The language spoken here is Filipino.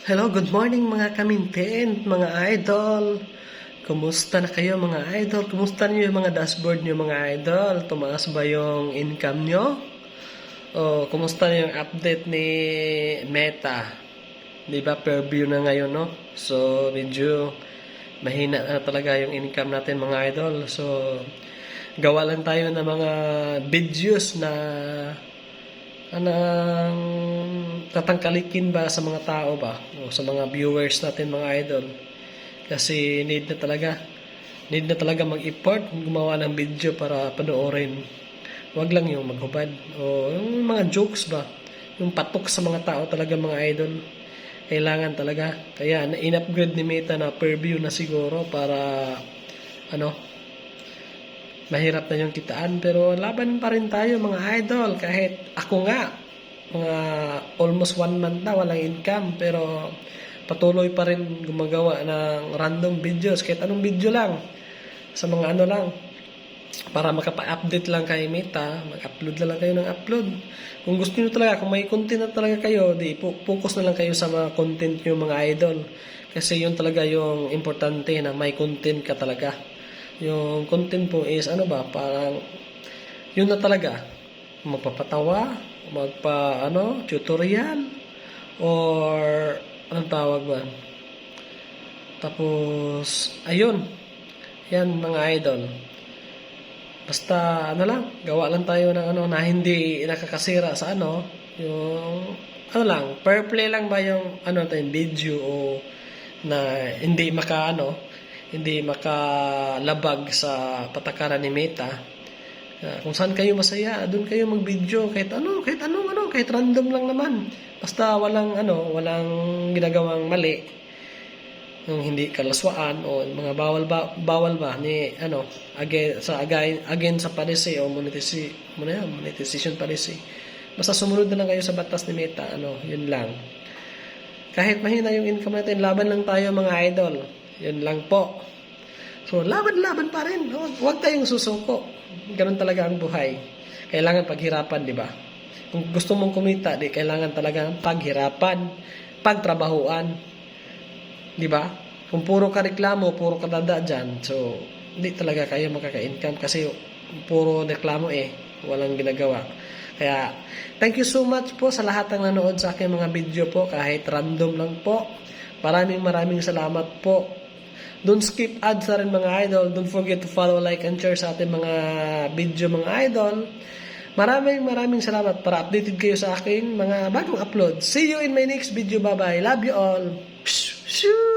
Hello, good morning mga kamintin, mga idol. Kumusta na kayo mga idol? Kumusta niyo yung mga dashboard niyo mga idol? Tumaas ba yung income niyo? O kumusta na yung update ni Meta? Di ba per view na ngayon, no? So, medyo mahina na talaga yung income natin mga idol. So, gawa lang tayo ng mga videos na anong tatangkalikin ba sa mga tao ba o sa mga viewers natin mga idol, kasi need na talaga mag-effort gumawa ng video para panoorin. Wag lang yung maghubad o yung mga jokes ba, yung patok sa mga tao talaga mga idol. Kailangan talaga, kaya in-upgrade ni Meta na per view na siguro para mahirap na yung kitaan, pero laban pa rin tayo mga idol. Kahit ako nga, mga almost 1 month na walang income, pero patuloy pa rin gumagawa ng random videos, kahit anong video lang, sa mga lang, para makapa-update lang kay Meta, mag-upload na lang kayo ng upload. Kung gusto niyo talaga, kung may content na talaga kayo, di focus na lang kayo sa mga content niyo mga idol. Kasi yun talaga yung importante, na may content ka talaga. Yung content po is parang yun na talaga, magpapatawa, tutorial, or anong tawag ba. Tapos ayun, yan mga idol. Basta gawa lang tayo ng na hindi nakakasira sa yung fair play lang ba yung video, o na hindi makalabag sa patakaran ni Meta. Kung saan kayo masaya, doon kayo mag-video, kahit kahit random lang naman. Basta walang ginagawang mali, yung hindi kalaswaan o mga bawal ba ni again sa policy o monetization policy. Basta sumunod na lang kayo sa batas ni Meta, yun lang. Kahit mahina yung income natin, laban lang tayo mga idol. Yun lang po. So, laban pa rin. Huwag tayong susuko. Ganun talaga ang buhay. Kailangan paghirapan, di ba? Kung gusto mong kumita, kailangan talaga paghirapan, pagtrabahuan. Di ba? Kung puro ka reklamo, puro ka dada dyan, so, hindi talaga kayo makaka-income kasi puro reklamo walang ginagawa. Kaya, thank you so much po sa lahat ng nanood sa aking mga video po, kahit random lang po. Maraming salamat po. Don't skip ads na rin mga idol. Don't forget to follow, like, and share sa ating mga video mga idol. Maraming salamat para updated kayo sa aking mga bagong upload. See you in my next video. Bye-bye. Love you all. Shoo!